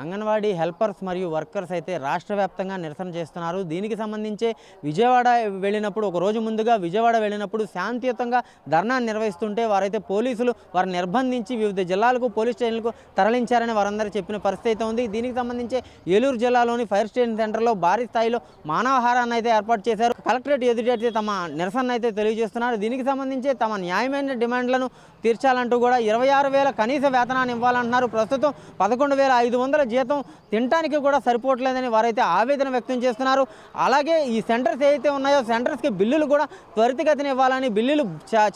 Anganwadi helpers మరియు workers అయితే రాష్ట్ర వ్యాప్తంగా నిరసన చేస్తున్నారు. దీనికి సంబంధించి విజయవాడ వెళ్ళినప్పుడు ఒక రోజు ముందుగా విజయవాడ వెళ్ళినప్పుడు శాంతియుతంగా ధర్నా నిర్వహిస్తుంటే వారైతే పోలీసులు వారిని నిర్బంధించి వివిధ జిల్లాలకు పోలీస్ స్టేషన్లకు తరలించారని వారందరూ చెప్పిన పరిస్థితి అయితే ఉంది. దీనికి సంబంధించి ఏలూరు జిల్లాలోని ఫైర్ స్టేషన్ సెంటర్లో భారీ స్థాయిలో మానవహారాన్ని అయితే ఏర్పాటు చేశారు. కలెక్టరేట్ ఎదుటైతే తమ నిరసన అయితే తెలియజేస్తున్నారు. దీనికి సంబంధించి తమ న్యాయమైన డిమాండ్లను తీర్చాలంటూ కూడా 26,000 కనీస వేతనాన్ని ఇవ్వాలంటున్నారు. ప్రస్తుతం 11,500 జీతం తినడానికి కూడా సరిపోవట్లేదని వారైతే ఆవేదన వ్యక్తం చేస్తున్నారు. అలాగే ఈ సెంటర్స్ ఏవైతే ఉన్నాయో సెంటర్స్కి బిల్లులు కూడా త్వరితగతిన ఇవ్వాలని, బిల్లులు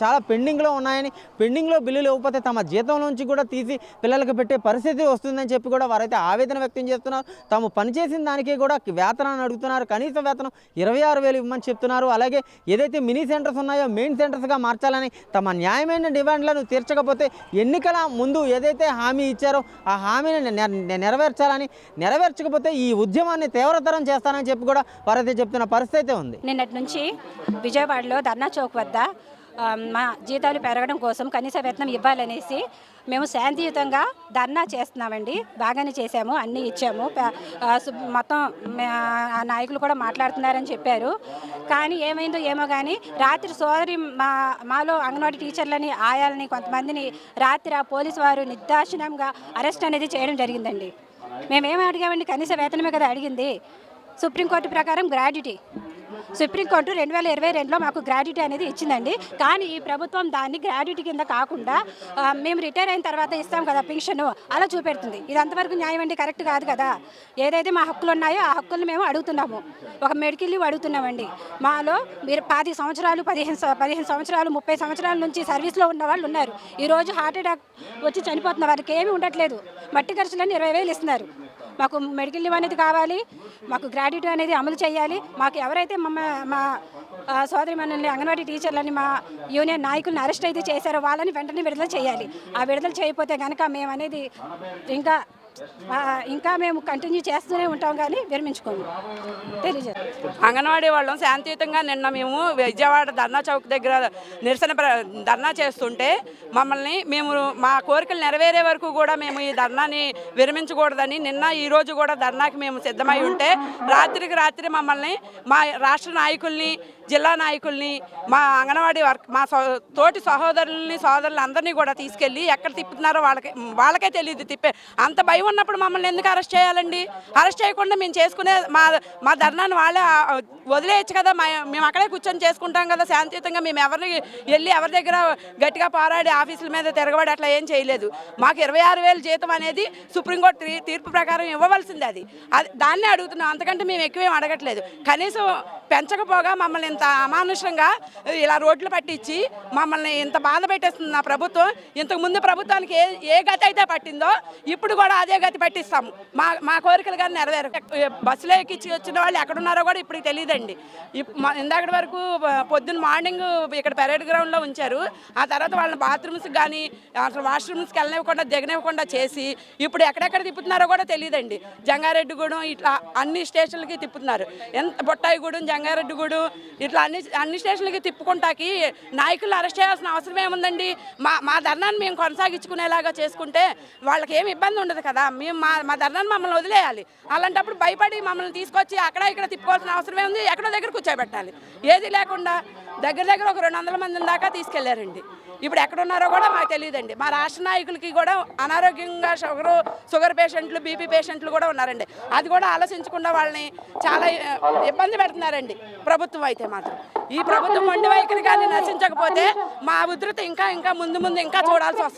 చాలా పెండింగ్లో ఉన్నాయని, పెండింగ్లో బిల్లులు ఇవ్వకపోతే తమ జీతంలోంచి కూడా తీసి పిల్లలకు పెట్టే పరిస్థితి వస్తుందని చెప్పి కూడా వారైతే ఆవేదన వ్యక్తం చేస్తున్నారు. తాము పనిచేసిన దానికి కూడా వేతనాన్ని అడుగుతున్నారు. కనీస వేతనం 26,000 ఇవ్వమని చెప్తున్నారు. అలాగే ఏదైతే మినీ సెంటర్స్ ఉన్నాయో మెయిన్ సెంటర్స్గా మార్చాలని, తమ న్యాయమైన డిమాండ్లను తీర్చకపోతే ఎన్నికల ముందు ఏదైతే హామీ ఇచ్చారో ఆ హామీని నెరవేర్చాలని, నెరవేర్చకపోతే ఈ ఉద్యమాన్ని తీవ్రతరం చేస్తానని చెప్పి కూడా వారైతే చెప్తున్న పరిస్థితి ఉంది. నిన్నటి నుంచి విజయవాడలో ధర్నా చౌక్ వద్ద మా జీతాలు పెరగడం కోసం కనీస వేతనం ఇవ్వాలనేసి మేము శాంతియుతంగా ధర్నా చేస్తున్నామండి. బాగానే చేసాము, అన్నీ ఇచ్చాము. మొత్తం నాయకులు కూడా మాట్లాడుతున్నారని చెప్పారు. కానీ ఏమైందో ఏమో కానీ రాత్రి సోదరి మాలో అంగన్వాడీ టీచర్లని, ఆయాలని, కొంతమందిని రాత్రి ఆ పోలీసు వారు నిర్దాక్షిణ్యంగా అరెస్ట్ అనేది చేయడం జరిగిందండి. మేమేమి అడిగామండి? కనీస వేతనమే కదా అడిగింది. సుప్రీంకోర్టు ప్రకారం గ్రాడ్యుటీ, సుప్రీంకోర్టు 2022లో మాకు గ్రాడ్యుటీ అనేది ఇచ్చిందండి. కానీ ఈ ప్రభుత్వం దాన్ని గ్రాడ్యుటీ కింద కాకుండా మేము రిటైర్ అయిన తర్వాత ఇస్తాం కదా పెన్షన్, అలా చూపెడుతుంది. ఇది అంతవరకు న్యాయం అండి, కరెక్ట్ కాదు కదా. ఏదైతే మా హక్కులు ఉన్నాయో ఆ హక్కులను మేము అడుగుతున్నాము. ఒక మెడికల్ లీవ్ అడుగుతున్నామండి. మాలో మీరు 10 సంవత్సరాలు, 15 సంవత్సరాలు, 30 సంవత్సరాల నుంచి సర్వీస్లో ఉన్న వాళ్ళు ఉన్నారు. ఈరోజు హార్ట్ అటాక్ వచ్చి చనిపోతున్న వారికి ఏమీ ఉండట్లేదు. మట్టి ఖర్చులని 20,000 ఇస్తున్నారు. మాకు మెడికల్ లీవ్ అనేది కావాలి, మాకు గ్రాడ్యుటీ అనేది అమలు చేయాలి. మాకు ఎవరైతే మా సోదరి మనల్ని అంగన్వాడీ టీచర్లని, మా యూనియన్ నాయకులను అరెస్ట్ అయితే చేశారో వాళ్ళని వెంటనే విడుదల చేయాలి. ఆ విడుదల చేయకపోతే కనుక మేము అనేది ఇంకా మేము కంటిన్యూ చేస్తూనే ఉంటాం, కానీ విరమించుకోము. తెలియజేస్తాం. అంగన్వాడీ వాళ్ళం శాంతియుతంగా నిన్న మేము విజయవాడ ధర్నా చౌక్ దగ్గర నిరసన ధర్నా చేస్తుంటే మేము మా కోరికలు నెరవేరే వరకు కూడా మేము ఈ ధర్నాని విరమించకూడదని నిన్న ఈరోజు కూడా ధర్నాకి మేము సిద్ధమై ఉంటే రాత్రికి రాత్రి మమ్మల్ని మా రాష్ట్ర నాయకుల్ని, జిల్లా నాయకుల్ని, మా అంగన్వాడీ మా తోటి సోదరులని అందరినీ కూడా తీసుకెళ్ళి ఎక్కడ తిప్పుతున్నారో వాళ్ళకే తెలియదు. అంత భయం ఉన్నప్పుడు మమ్మల్ని ఎందుకు అరెస్ట్ చేయాలండి? అరెస్ట్ చేయకుండా మేము చేసుకునే మా ధర్నాన్ని వాళ్ళే వదిలేయచ్చు కదా. మేము అక్కడే కూర్చొని చేసుకుంటాం కదా శాంతియుతంగా. మేము ఎవరి దగ్గర గట్టిగా పోరాడి ఆఫీసుల మీద తిరగబడి అట్లా ఏం చేయలేదు. మాకు 26,000 జీతం అనేది సుప్రీంకోర్టు తీర్పు ప్రకారం ఇవ్వవలసింది. అది దాన్నే అడుగుతున్నాం. అంతకంటే మేము ఎక్కువేం అడగట్లేదు. కనీసం పెంచకపోగా మమ్మల్ని ఇంత అమానుషంగా ఇలా రోడ్లు పట్టించి మమ్మల్ని ఇంత బాధ పెట్టేస్తుంది నా ప్రభుత్వం. ఇంతకుముందు ప్రభుత్వానికి ఏ గతి అయితే పట్టిందో ఇప్పుడు కూడా అదే గతి పట్టిస్తాము. మా కోరికలు కానీ నెరవేరు. బస్సులో ఎక్కించి వచ్చిన వాళ్ళు ఎక్కడున్నారో కూడా ఇప్పుడు తెలియదండి. ఇందాకటి వరకు పొద్దున్న మార్నింగ్ ఇక్కడ పెరేడ్ గ్రౌండ్లో ఉంచారు. ఆ తర్వాత వాళ్ళని బాత్రూమ్స్కి కానీ అసలు వాష్రూమ్స్కి వెళ్ళనివ్వకుండా దిగనివ్వకుండా చేసి ఇప్పుడు ఎక్కడెక్కడ తిప్పుతున్నారో కూడా తెలియదండి. జంగారెడ్డిగూడెం ఇట్లా అన్ని స్టేషన్లకి తిప్పుతున్నారు. బొట్టాయిగూడెం, జంగారెడ్డిగూడెం ఇట్లా అన్ని స్టేషన్లకి తిప్పుకుంటాకి నాయకులు అరెస్ట్ చేయాల్సిన అవసరం ఏముందండి? మా ధర్నాన్ని మేము కొనసాగించుకునేలాగా చేసుకుంటే వాళ్ళకి ఏమి ఇబ్బంది ఉండదు కదా. మేము మా ధర్నాన్ని మమ్మల్ని వదిలేయాలి. అలాంటప్పుడు భయపడి మమ్మల్ని తీసుకొచ్చి అక్కడ ఇక్కడ తిప్పుకోవాల్సిన అవసరమే ఉంది. ఎక్కడో దగ్గర కూర్చోబెట్టాలి. ఏది లేకుండా దగ్గర ఒక 200 మంది దాకా తీసుకెళ్లారండి. ఇప్పుడు ఎక్కడున్నారో కూడా మాకు తెలియదండి. మా రాష్ట్ర నాయకులకి కూడా అనారోగ్యంగా షుగర్ పేషెంట్లు, బీపీ పేషెంట్లు కూడా ఉన్నారండి. అది కూడా ఆలోచించకుండా వాళ్ళని చాలా ఇబ్బంది పెడుతున్నారండి ప్రభుత్వం అయితే మాత్రం. ఈ ప్రభుత్వం మొండి వైఖరి కానీ నశించకపోతే మా ఉధృతి ఇంకా ముందు ఇంకా చూడాల్సి వస్తుంది.